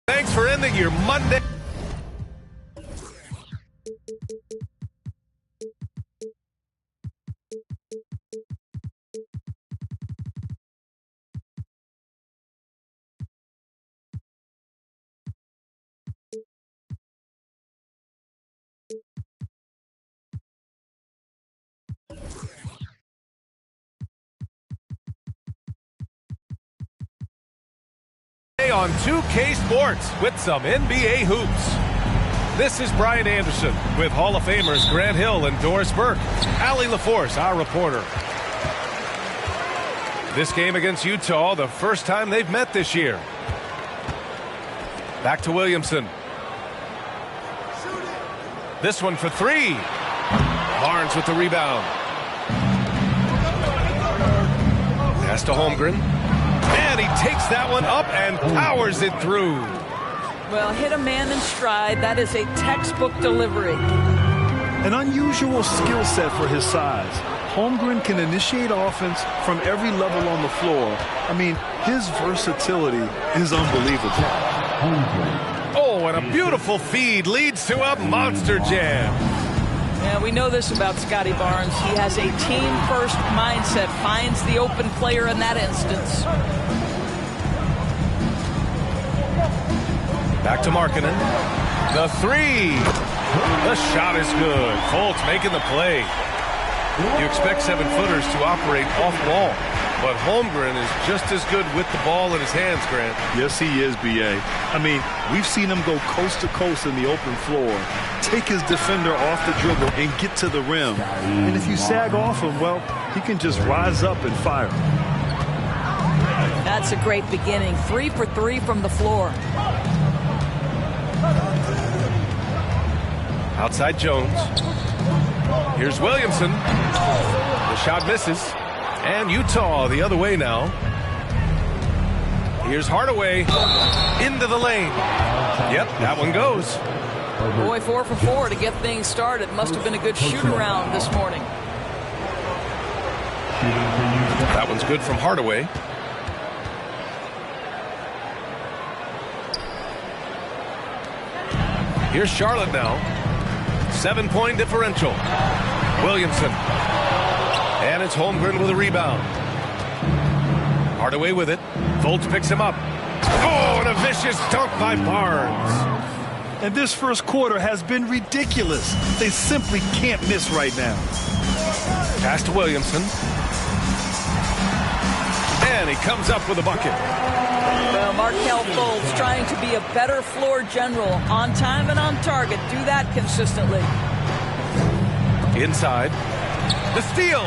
Thanks for ending your Monday. On 2K Sports with some NBA hoops. This is Brian Anderson with Hall of Famers Grant Hill and Doris Burke. Allie LaForce, our reporter. This game against Utah, the first time they've met this year. Back to Williamson. This one for three. Barnes with the rebound. Pass to Holmgren. And he takes that one up and powers it through. Well, hit a man in stride. That is a textbook delivery. An unusual skill set for his size. Holmgren can initiate offense from every level on the floor. I mean, his versatility is unbelievable. Oh, and a beautiful feed leads to a monster jam. Yeah, we know this about Scotty Barnes. He has a team-first mindset, finds the open player in that instance. Back to Markkanen. The three. The shot is good. Fultz making the play. You expect 7-footers to operate off ball, but Holmgren is just as good with the ball in his hands, Grant. Yes, he is, B.A. I mean, we've seen him go coast to coast in the open floor, take his defender off the dribble and get to the rim. And if you sag off him, well, he can just rise up and fire. That's a great beginning. 3 for 3 from the floor. Outside Jones. Here's Williamson. The shot misses. And Utah the other way now. Here's Hardaway. Into the lane. Yep, that one goes. Boy, 4 for 4 to get things started. Must have been a good shoot-around this morning. That one's good from Hardaway. Here's Charlotte now. 7-point differential. Williamson. And it's Holmgren with a rebound. Hardaway with it. Fultz picks him up. Oh, and a vicious dunk by Barnes. And this first quarter has been ridiculous. They simply can't miss right now. Pass to Williamson. And he comes up with a bucket. Well, Markelle Fultz trying to be a better floor general. On time and on target. Do that consistently. Inside. The steal.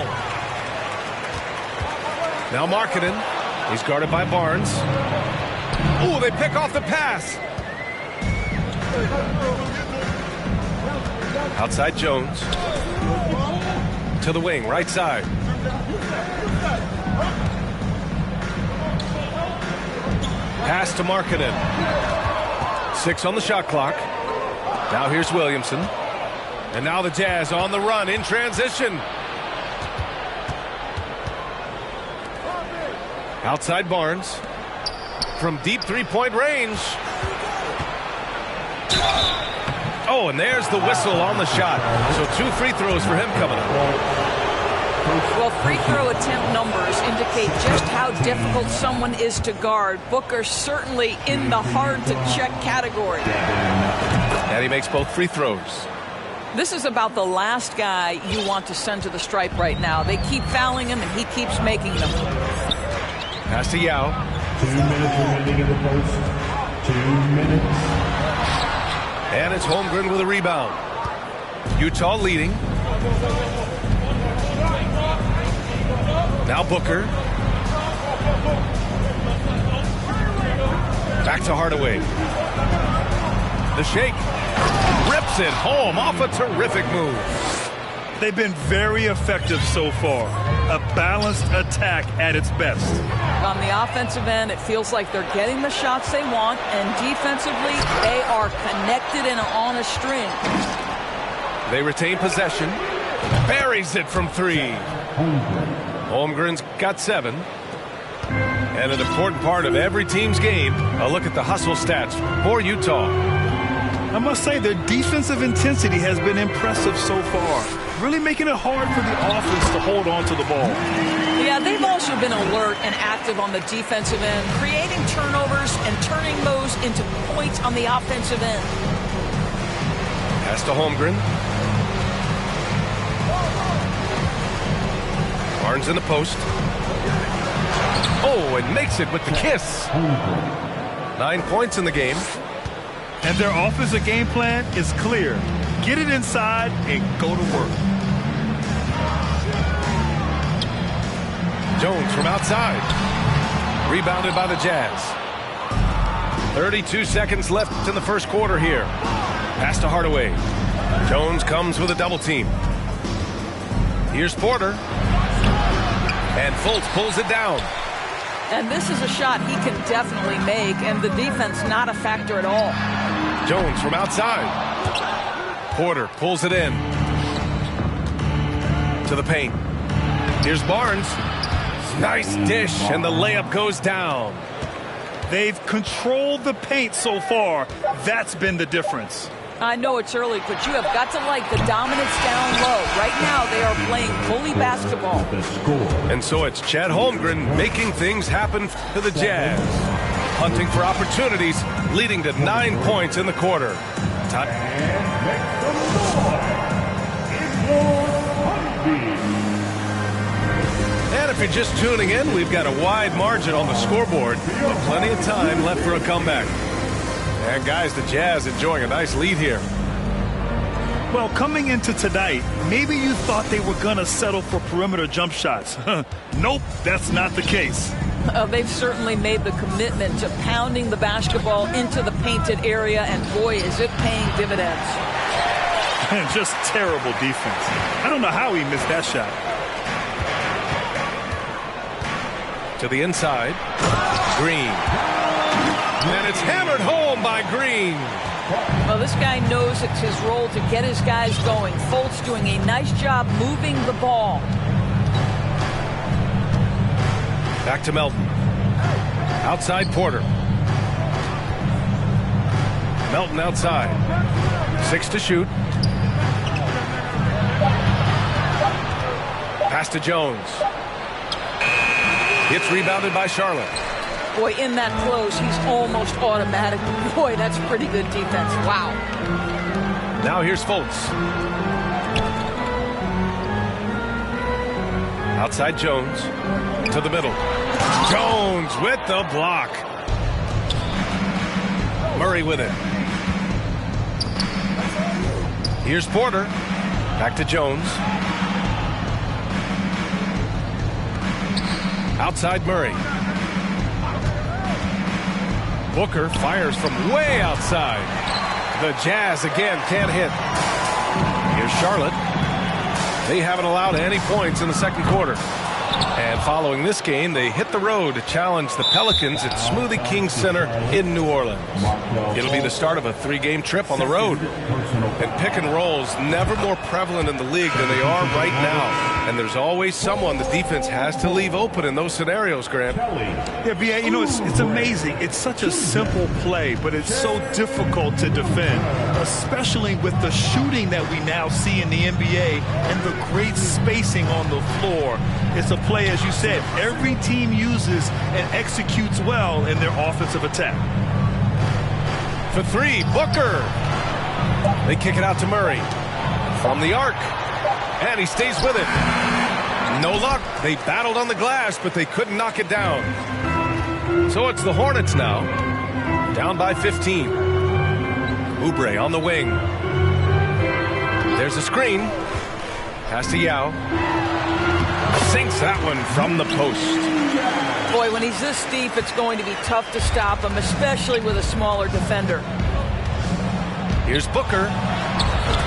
Now Markkanen. He's guarded by Barnes. Oh, they pick off the pass. Outside Jones. To the wing, right side. Pass to Markkanen. 6 on the shot clock. Now here's Williamson. And now the Jazz on the run in transition. Outside Barnes. From deep three-point range. Oh, and there's the whistle on the shot. So 2 free throws for him coming up. Well, free throw attempt numbers indicate just how difficult someone is to guard. Booker certainly in the hard-to-check category. And he makes both free throws. This is about the last guy you want to send to the stripe right now. They keep fouling him, and he keeps making them. Pass to Yao. 2 minutes remaining in the first. 2 minutes. And it's Holmgren with a rebound. Utah leading. Now Booker. Back to Hardaway. The shake. Rips it home off a terrific move. They've been very effective so far. A balanced attack at its best. On the offensive end, it feels like they're getting the shots they want, and defensively, they are connected and on a string. They retain possession. Buries it from 3. Holmgren's got 7. And an important part of every team's game, a look at the hustle stats for Utah. I must say their defensive intensity has been impressive so far, really making it hard for the offense to hold on to the ball. Yeah, they've also been alert and active on the defensive end, creating turnovers and turning those into points on the offensive end. Pass to Holmgren. Barnes in the post. Oh, and makes it with the kiss. 9 points in the game. And their offensive game plan is clear. Get it inside and go to work. Jones from outside. Rebounded by the Jazz. 32 seconds left in the first quarter here. Pass to Hardaway. Jones comes with a double team. Here's Porter. And Fultz pulls it down. And this is a shot he can definitely make, and the defense not a factor at all. Jones from outside. Porter pulls it in. To the paint. Here's Barnes. Nice dish, and the layup goes down. They've controlled the paint so far. That's been the difference. I know it's early, but you have got to like the dominance down low. Right now, they are playing bully basketball. And so it's Chet Holmgren making things happen for the Jazz. Hunting for opportunities, leading to 9 points in the quarter. And if you're just tuning in, we've got a wide margin on the scoreboard, but plenty of time left for a comeback. And guys, the Jazz enjoying a nice lead here. Well, coming into tonight, maybe you thought they were going to settle for perimeter jump shots. Nope, that's not the case. They've certainly made the commitment to pounding the basketball into the painted area, and boy, is it paying dividends. Just terrible defense. I don't know how he missed that shot. To the inside. Green. And it's hammered home by Green. Well, this guy knows it's his role to get his guys going. Fultz doing a nice job moving the ball. Back to Melton. Outside Porter. Melton outside. 6 to shoot. Pass to Jones. It's rebounded by Charlotte. Boy, in that close, he's almost automatic. Boy, that's pretty good defense. Wow. Now here's Fultz. Outside Jones. To the middle. Jones with the block. Murray with it. Here's Porter. Back to Jones. Outside Murray. Booker fires from way outside. The Jazz again can't hit. Here's Charlotte. They haven't allowed any points in the second quarter. And following this game, they hit the road to challenge the Pelicans at Smoothie King Center in New Orleans. It'll be the start of a 3-game trip on the road. And pick and rolls never more prevalent in the league than they are right now. And there's always someone the defense has to leave open in those scenarios, Grant. Yeah, B.A., you know, it's amazing. It's such a simple play, but it's so difficult to defend, especially with the shooting that we now see in the NBA and the great spacing on the floor. It's a play, as you said, every team uses and executes well in their offensive attack. For 3, Booker. They kick it out to Murray. From the arc. And he stays with it. No luck. They battled on the glass, but they couldn't knock it down. So it's the Hornets now. Down by 15. Oubre on the wing. There's a screen. Pass to Yao. Sinks that one from the post. Boy, when he's this deep, it's going to be tough to stop him, especially with a smaller defender. Here's Booker.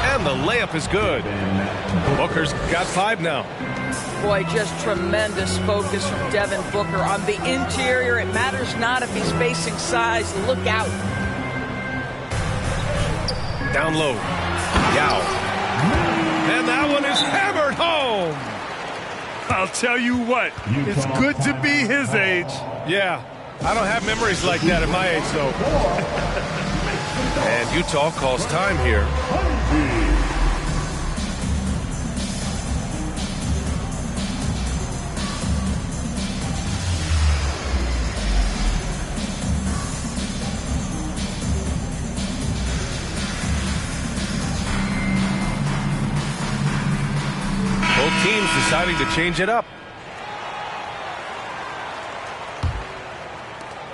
And the layup is good. Booker's got 5 now. Boy, just tremendous focus from Devin Booker. On the interior, it matters not if he's facing size. Look out. Down low. Yao. And that one is hammered home. I'll tell you what, it's good to be his age. Yeah, I don't have memories like that at my age, though. And Utah calls time here. Both teams deciding to change it up.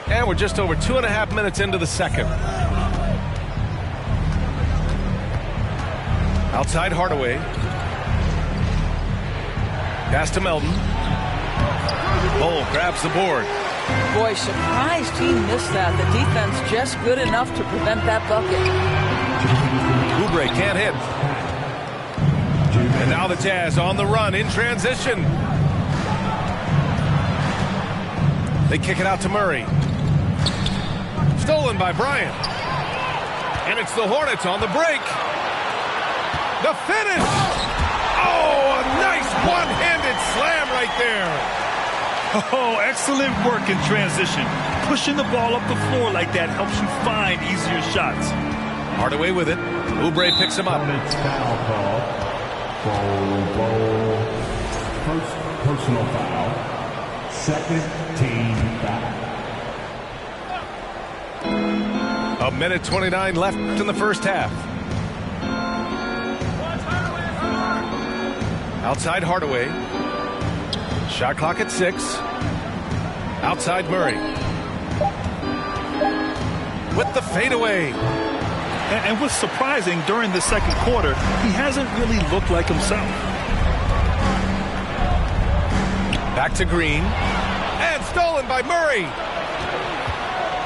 And we're just over 2.5 minutes into the second. Outside Hardaway. Pass to Melton. Bull grabs the board. Boy, surprised he missed that. The defense just good enough to prevent that bucket. Oubre can't hit. And now the Jazz on the run in transition. They kick it out to Murray. Stolen by Bryant. And it's the Hornets on the break. The finish. Oh, a nice one-handed slam right there. Oh, excellent work in transition. Pushing the ball up the floor like that helps you find easier shots. Hardaway with it. Oubre picks him up. Hornets foul call. First personal foul. Second team foul. A minute 29 left in the first half. Outside Hardaway. Shot clock at 6. Outside Murray. With the fadeaway. And what's surprising, during the second quarter, he hasn't really looked like himself. Back to Green. And stolen by Murray.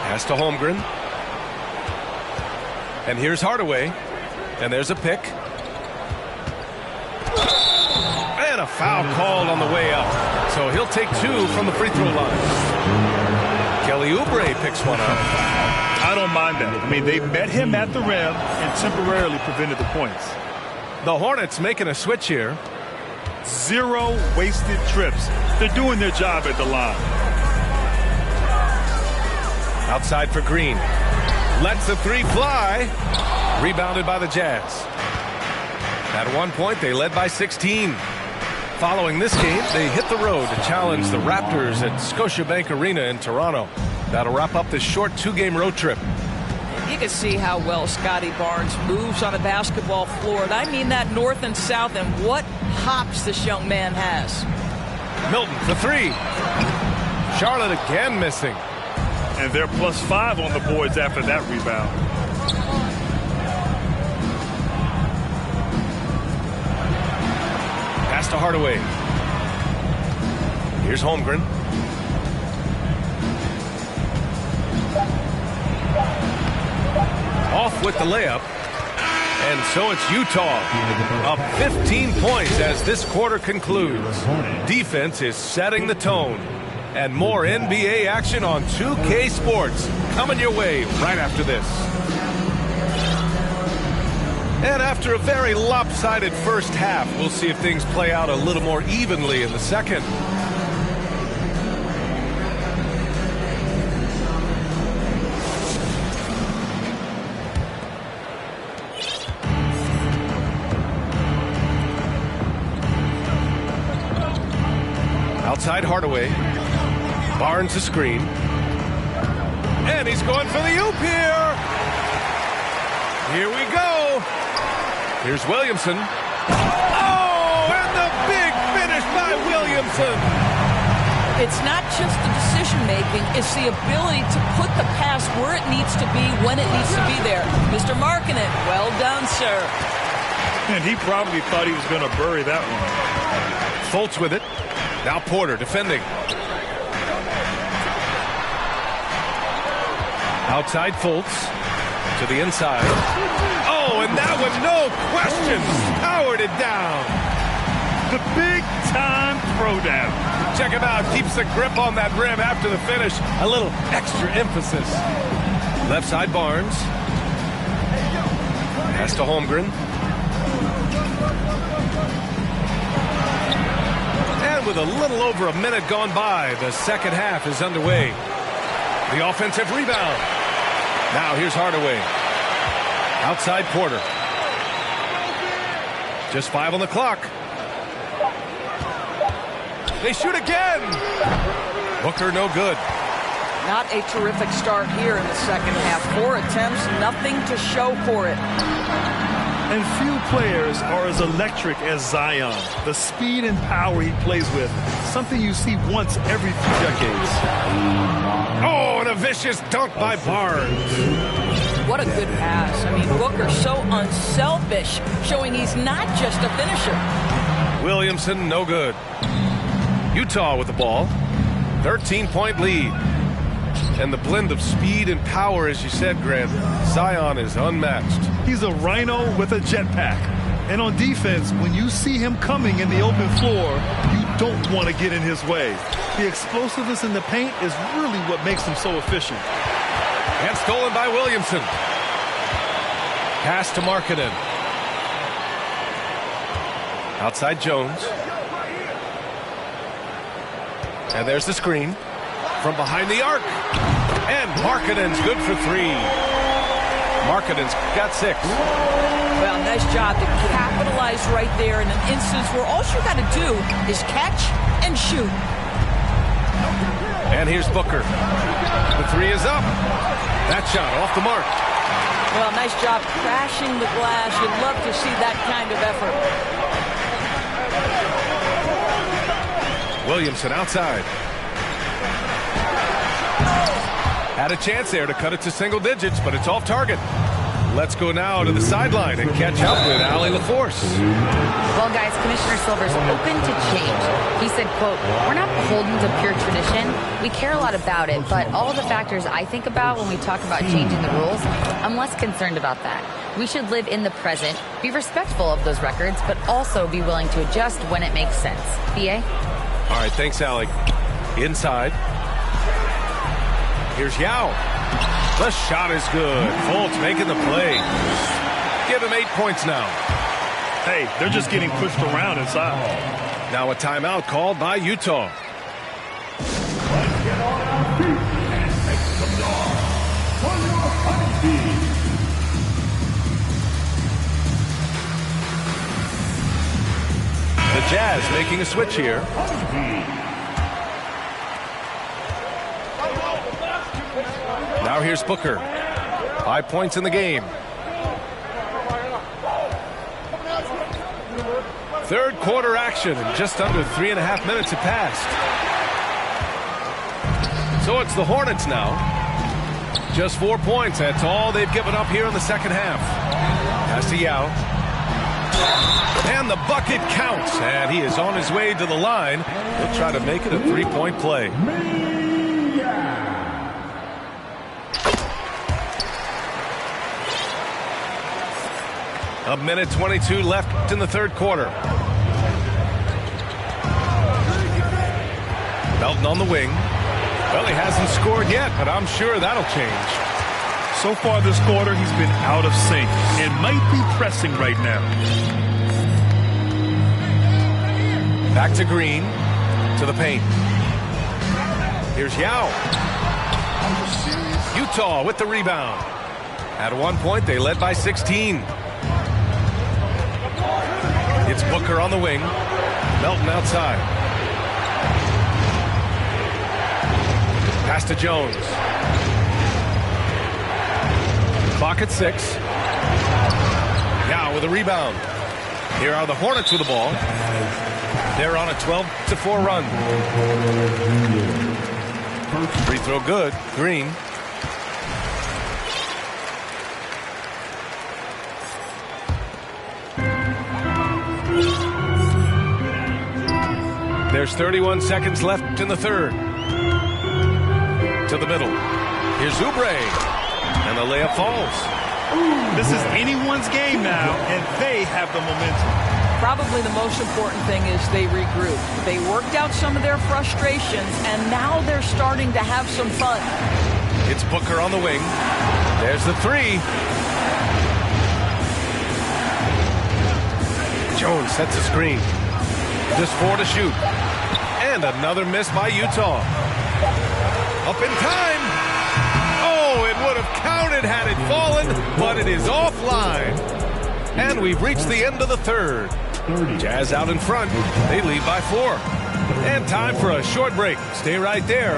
Pass to Holmgren. And here's Hardaway. And there's a pick. And a foul called on the way up. So he'll take 2 from the free throw line. Kelly Oubre picks one up. I don't mind that. I mean, they met him at the rim and temporarily prevented the points. The Hornets making a switch here. 0 wasted trips. They're doing their job at the line. Outside for Green. Lets the 3 fly. Rebounded by the Jazz. At one point, they led by 16. Following this game, they hit the road to challenge the Raptors at Scotiabank Arena in Toronto. That'll wrap up this short 2-game road trip. You can see how well Scotty Barnes moves on a basketball floor. And I mean that north and south, and what hops this young man has. Milton for 3. Charlotte again missing. And they're +5 on the boards after that rebound. Pass to Hardaway. Here's Holmgren. Off with the layup. And so it's Utah. Up 15 points as this quarter concludes. Defense is setting the tone. And more NBA action on 2K Sports coming your way right after this. And after a very lopsided first half, we'll see if things play out a little more evenly in the second. Outside Hardaway. Barnes the screen. And he's going for the oop here. Here we go. Here's Williamson. Oh, and the big finish by Williamson. It's not just the decision-making, it's the ability to put the pass where it needs to be, when it needs to be there. Mr. Markkanen, well done, sir. And he probably thought he was going to bury that one. Fultz with it. Now Porter defending. Outside Fultz to the inside. Oh, and that one, no question, powered it down. The big-time throwdown. Check him out. Keeps the grip on that rim after the finish. A little extra emphasis. Left side Barnes. Pass to Holmgren. And with a little over a minute gone by, the second half is underway. The offensive rebound. Now here's Hardaway. Outside Porter. Just 5 on the clock. They shoot again. Booker no good. Not a terrific start here in the second half. 4 attempts, nothing to show for it. And few players are as electric as Zion. The speed and power he plays with, something you see once every few decades. Oh, and a vicious dunk by Barnes. What a good pass. I mean, Booker's so unselfish, showing he's not just a finisher. Williamson, no good. Utah with the ball. 13-point lead. And the blend of speed and power, as you said, Grant, Zion is unmatched. He's a rhino with a jetpack. And on defense, when you see him coming in the open floor, you don't want to get in his way. The explosiveness in the paint is really what makes him so efficient. And stolen by Williamson. Pass to Markkanen. Outside Jones. And there's the screen. From behind the arc. And Markkanen's good for 3. Markkanen's got 6. Well, nice job to capitalize right there in an instance where all you got to do is catch and shoot. And here's Booker. The 3 is up. That shot off the mark. Well, nice job crashing the glass. You'd love to see that kind of effort. Williamson outside. Had a chance there to cut it to single digits, but it's off target. Let's go now to the sideline and catch up with Allie LaForce. Well, guys, Commissioner Silver's open to change. He said, quote, "We're not beholden to pure tradition. We care a lot about it, but all the factors I think about when we talk about changing the rules, I'm less concerned about that. We should live in the present, be respectful of those records, but also be willing to adjust when it makes sense." BA? All right, thanks, Allie. Inside. Here's Yao. The shot is good. Fultz making the play. Give him 8 points now. Hey, they're just getting pushed around inside. Now a timeout called by Utah. The Jazz making a switch here. Now here's Booker. 5 points in the game. Third quarter action, and just under 3.5 minutes have passed. So it's the Hornets now. Just 4 points. That's all they've given up here in the second half. Pass to Yao. And the bucket counts. And he is on his way to the line. He'll try to make it a 3-point play. A minute 22 left in the third quarter. Melton on the wing. Well, he hasn't scored yet, but I'm sure that'll change. So far this quarter, he's been out of sync and might be pressing right now. Back to Green, to the paint. Here's Yao. Utah with the rebound. At one point, they led by 16. It's Booker on the wing. Melton outside. Pass to Jones. Clock at 6. Now with a rebound. Here are the Hornets with the ball. They're on a 12-4 run. Free throw good. Green. There's 31 seconds left in the third. To the middle. Here's Oubre. And the layup falls. This is anyone's game now, and they have the momentum. Probably the most important thing is they regrouped. They worked out some of their frustrations, and now they're starting to have some fun. It's Booker on the wing. There's the 3. Jones sets a screen. Just 4 to shoot. And another miss by Utah. Up in time. Oh, it would have counted had it fallen, but it is offline. And we've reached the end of the third. Jazz out in front. They lead by 4. And time for a short break. Stay right there.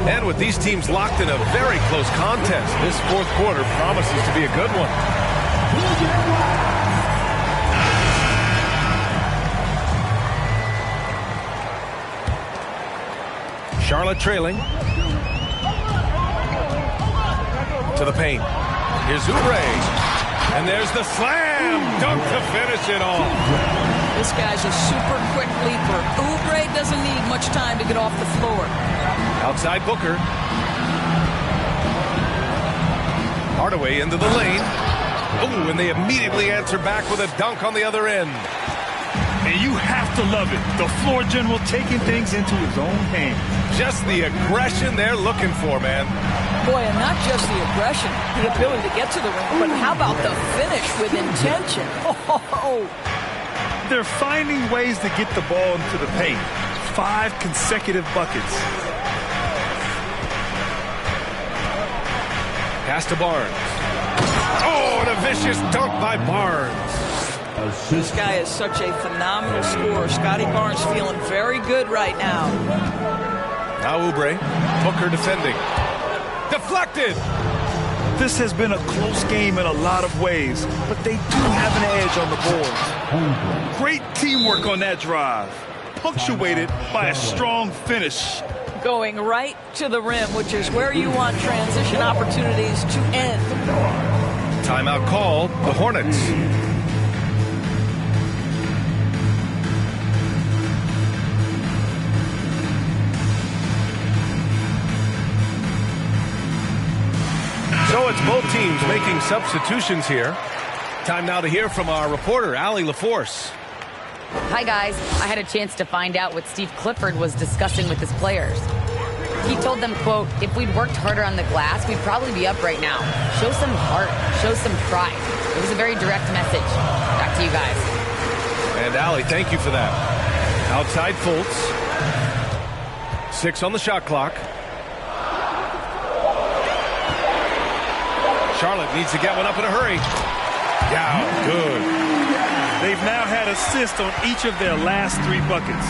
And with these teams locked in a very close contest, this fourth quarter promises to be a good one. Charlotte trailing. To the paint. Here's Oubre. And there's the slam dunk to finish it off. This guy's a super quick leaper. Oubre doesn't need much time to get off the floor. Outside Booker. Hardaway into the lane. Oh, and they immediately answer back with a dunk on the other end. And you have to love it. The floor general taking things into his own hands. Just the aggression they're looking for, man. Boy, and not just the aggression, the ability to get to the rim, but how about the finish with intention? Oh. They're finding ways to get the ball into the paint. 5 consecutive buckets. Pass to Barnes. Oh, and a vicious dunk by Barnes. This guy is such a phenomenal scorer. Scotty Barnes feeling very good right now. Now Oubre. Booker defending. Deflected. This has been a close game in a lot of ways, but they do have an edge on the board. Great teamwork on that drive, punctuated by a strong finish. Going right to the rim, which is where you want transition opportunities to end. Timeout called. The Hornets. So it's both teams making substitutions here. Time now to hear from our reporter, Allie LaForce. Hi, guys. I had a chance to find out what Steve Clifford was discussing with his players. He told them, quote, if we'd worked harder on the glass, we'd probably be up right now. Show some heart. Show some pride. It was a very direct message. Back to you guys. And Allie, thank you for that. Outside Fultz. 6 on the shot clock. Charlotte needs to get one up in a hurry. Yeah, good. They've now had assists on each of their last 3 buckets.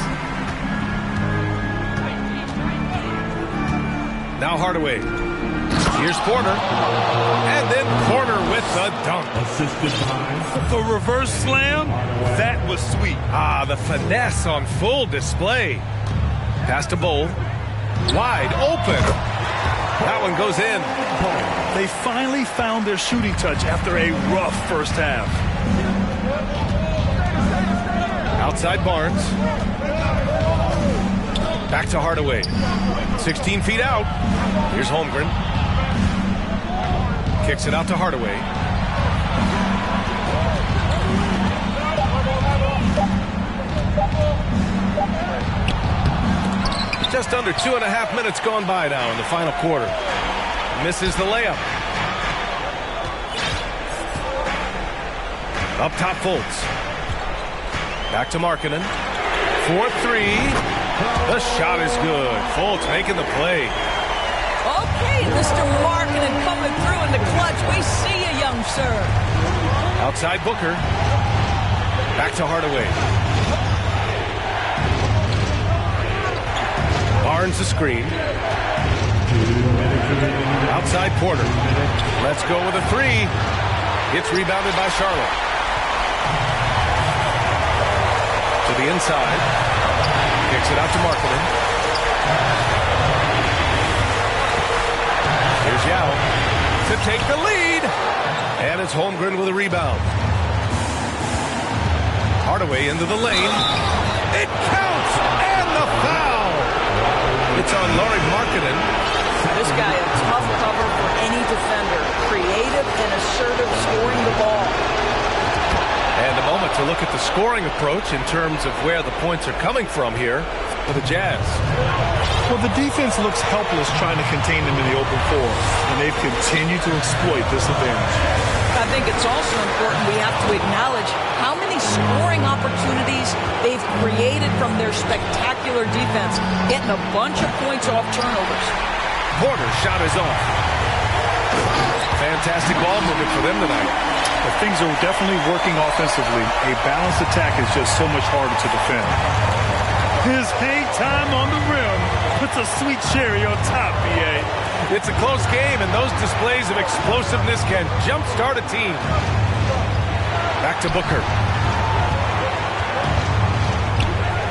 Now Hardaway. Here's Porter. And then Porter with the dunk. The reverse slam, that was sweet. Ah, the finesse on full display. Pass to Bol. Wide open. That one goes in. They finally found their shooting touch after a rough first half. Outside Barnes. Back to Hardaway. 16 feet out. Here's Holmgren. Kicks it out to Hardaway. Just under 2.5 minutes gone by now in the final quarter. Misses the layup. Up top, Fultz. Back to Markkanen. 4-3. The shot is good. Fultz making the play. Okay, Mr. Markkanen coming through in the clutch. We see you, young sir. Outside Booker. Back to Hardaway. Barnes the screen. Outside Porter. Let's go with a 3. It's rebounded by Charlotte. To the inside. Kicks it out to Markkanen. Here's Yao to take the lead. And it's Holmgren with a rebound. Hardaway into the lane. It counts! And the foul! It's on Lauri Markkanen. This guy a tough cover for any defender. Creative and assertive scoring the ball. And a moment to look at the scoring approach in terms of where the points are coming from here. for the Jazz. Well, the defense looks helpless trying to contain them in the open floor, and they've continued to exploit this advantage. I think it's also important we have to acknowledge how many scoring opportunities they've created from their spectacular defense, getting a bunch of points off turnovers. Porter's shot is off. Fantastic ball movement for them tonight. But things are definitely working offensively. A balanced attack is just so much harder to defend. His hang time on the rim puts a sweet cherry on top, B.A. It's a close game, and those displays of explosiveness can jumpstart a team. Back to Booker.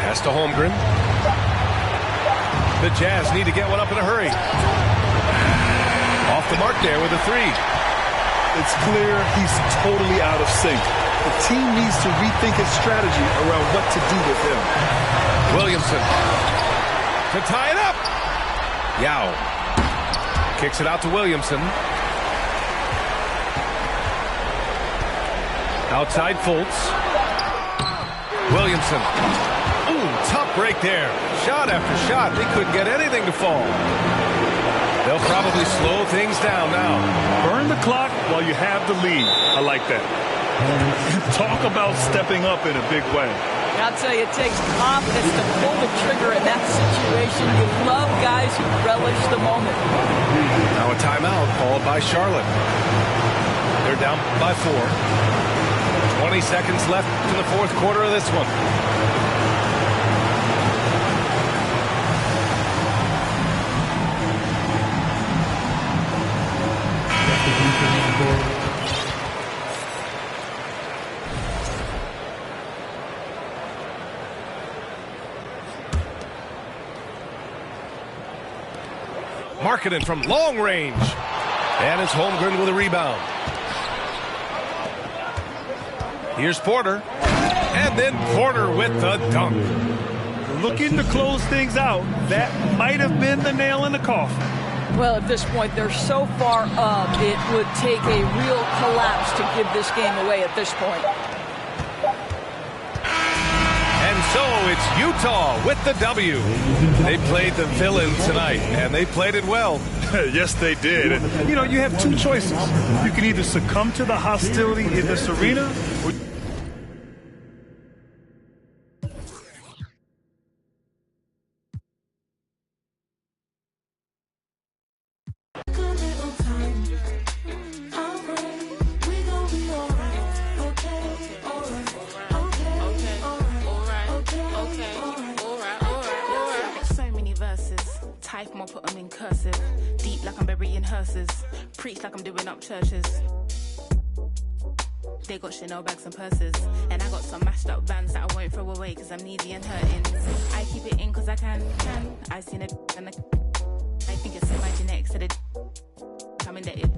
Pass to Holmgren. The Jazz need to get one up in a hurry. Off the mark there with a three. It's clear he's totally out of sync. The team needs to rethink its strategy around what to do with him. Williamson to tie it up. Yao kicks it out to Williamson. Outside Fultz. Williamson. Ooh, tough break there. Shot after shot. They couldn't get anything to fall. They'll probably slow things down now. Burn the clock while you have the lead. I like that. Talk about stepping up in a big way. I'll tell you, it takes confidence to pull the trigger in that situation. You love guys who relish the moment. Now a timeout called by Charlotte. They're down by 4. 20 seconds left in the fourth quarter of this one. Markkanen from long range. And it's Holmgren with a rebound. Here's Porter. And then Porter with the dunk. Looking to close things out. That might have been the nail in the coffin. Well, at this point, they're so far up, it would take a real collapse to give this game away at this point. And so it's Utah with the W. They played the villain tonight, and they played it well. Yes, they did. And, you know, you have two choices. You can either succumb to the hostility in this arena, or Put them in cursive, deep like I'm burying hearses, preach like I'm doing up churches. They got Chanel bags and purses, and I got some mashed up bands that I won't throw away cause I'm needy and hurting. I keep it in cause I can. I seen it and I think it's in my genetics that I'm indebted.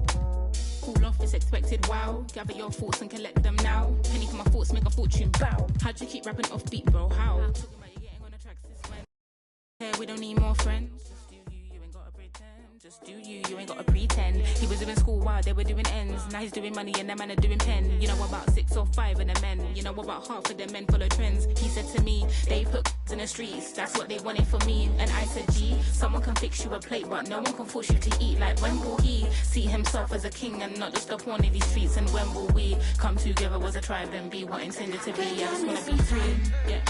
Cool off is expected, wow. Gather your thoughts and collect them now. Penny for my thoughts, make a fortune, bow. How'd you keep rapping off beat, bro? How? Talking about you getting on the tracks is when. Hey, we don't need more friends. Just do you ain't gotta pretend. He was doing school while they were doing ends. Now he's doing money and the man are doing pen. You know about 6 or 5 of the men. You know about half of the men follow trends. He said to me, they put in the streets. That's what they wanted for me. And I said, gee, someone can fix you a plate, but no one can force you to eat. Like when will he see himself as a king and not just a pawn in these streets? And when will we come together as a tribe and be what intended to be? I just wanna be free, yeah.